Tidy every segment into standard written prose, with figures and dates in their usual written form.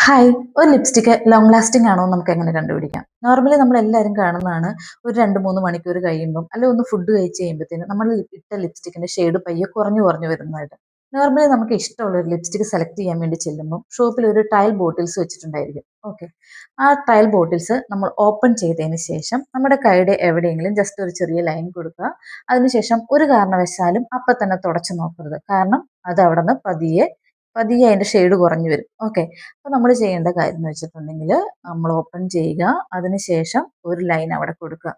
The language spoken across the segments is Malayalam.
ഹായ്! ഒരു ലിപ്സ്റ്റിക്ക് ലോങ് ലാസ്റ്റിംഗ് ആണോ എന്ന് നമുക്ക് എങ്ങനെ കണ്ടുപിടിക്കാം? നോർമലി നമ്മളെല്ലാവരും കാണുന്നതാണ് ഒരു 2, 3 മണിക്കൂർ കഴിയുമ്പം അല്ലെങ്കിൽ ഒന്ന് ഫുഡ് കഴിച്ച് കഴിയുമ്പത്തേനും നമ്മൾ ഇട്ട ലിപ്സ്റ്റിക്കിന്റെ ഷെയ്ഡ് പയ്യെ കുറഞ്ഞു കുറഞ്ഞു വരുന്നതായിട്ട്. നോർമലി നമുക്ക് ഇഷ്ടമുള്ള ഒരു ലിപ്സ്റ്റിക്ക് സെലക്ട് ചെയ്യാൻ വേണ്ടി ചെല്ലുമ്പം ഷോപ്പിൽ ഒരു ട്രയൽ ബോട്ടിൽസ് വെച്ചിട്ടുണ്ടായിരിക്കും. ഓക്കെ. ആ ട്രയൽ ബോട്ടിൽസ് നമ്മൾ ഓപ്പൺ ചെയ്തതിന് ശേഷം നമ്മുടെ കൈയുടെ എവിടെയെങ്കിലും ജസ്റ്റ് ഒരു ചെറിയ ലൈൻ കൊടുക്കുക. അതിനുശേഷം ഒരു കാരണവശാലും അപ്പം തന്നെ തുടച്ചു നോക്കരുത്. കാരണം അത് അവിടുന്ന് പതിയെ പതിയെ അതിന്റെ ഷെയ്ഡ് കുറഞ്ഞു വരും. ഓക്കെ. അപ്പോൾ നമ്മൾ ചെയ്യേണ്ട കാര്യം എന്ന് വെച്ചിട്ടുണ്ടെങ്കിൽ നമ്മൾ ഓപ്പൺ ചെയ്യുക. അതിനുശേഷം ഒരു ലൈൻ അവിടെ കൊടുക്കുക.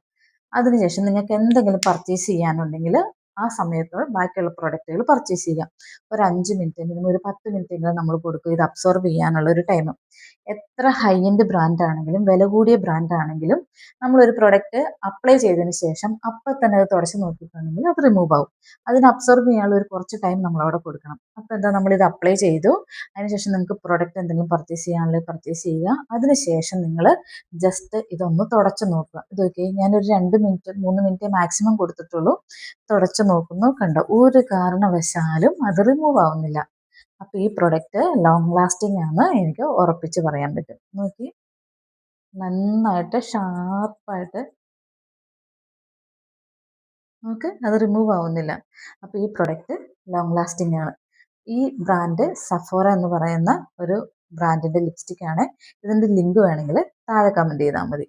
അതിനുശേഷം നിങ്ങൾക്ക് എന്തെങ്കിലും പർച്ചേസ് ചെയ്യാനുണ്ടെങ്കിൽ ആ സമയത്ത് ബാക്കിയുള്ള പ്രൊഡക്റ്റുകൾ പർച്ചേസ് ചെയ്യുക. ഒരു 5 മിനിറ്റെങ്കിലും ഒരു 10 മിനിറ്റെങ്കിലും നമ്മൾ കൊടുക്കുക ഇത് അബ്സോർബ് ചെയ്യാനുള്ള ഒരു ടൈം. എത്ര ഹൈ എൻഡ് ബ്രാൻഡ് ആണെങ്കിലും വില കൂടിയ ബ്രാൻഡ് ആണെങ്കിലും നമ്മളൊരു പ്രൊഡക്റ്റ് അപ്ലൈ ചെയ്തതിന് ശേഷം അപ്പം തന്നെ അത് തുടച്ച് നോക്കിയിട്ടുണ്ടെങ്കിൽ അത് റിമൂവ് ആവും. അതിന് അബ്സോർബ് ചെയ്യാനുള്ള ഒരു കുറച്ച് ടൈം നമ്മൾ അവിടെ കൊടുക്കണം. അപ്പോൾ എന്താ നമ്മളിത് അപ്ലൈ ചെയ്തു. അതിനുശേഷം നിങ്ങൾക്ക് പ്രൊഡക്റ്റ് എന്തെങ്കിലും പർച്ചേസ് ചെയ്യാനുള്ളത് പർച്ചേസ് ചെയ്യുക. അതിനുശേഷം നിങ്ങൾ ജസ്റ്റ് ഇതൊന്ന് തുടച്ച് നോക്കുക. ഇത് ഓക്കെ ഞാനൊരു 2 മിനിറ്റ് 3 മിനിറ്റ് മാക്സിമം കൊടുത്തിട്ടുള്ളൂ. തുടച്ച് നോക്കുന്നു കണ്ടോ ഒരു കാരണവശാലും അത് റിമൂവ് ആവുന്നില്ല. അപ്പോൾ ഈ പ്രൊഡക്റ്റ് ലോങ് ലാസ്റ്റിംഗ് ആണ് എനിക്ക് ഉറപ്പിച്ച് പറയാൻ പറ്റും. നോക്കി നന്നായിട്ട് ഷാർപ്പായിട്ട് നമുക്ക് അത് റിമൂവ് ആവുന്നില്ല. അപ്പോൾ ഈ പ്രൊഡക്റ്റ് ലോങ് ലാസ്റ്റിംഗ് ആണ്. ഈ ബ്രാൻഡ് സഫോറ എന്ന് പറയുന്ന ഒരു ബ്രാൻഡിന്റെ ലിപ്സ്റ്റിക് ആണ്. ഇതിന്റെ ലിങ്ക് വേണമെങ്കിൽ താഴെ കമന്റ് ചെയ്താൽ മതി.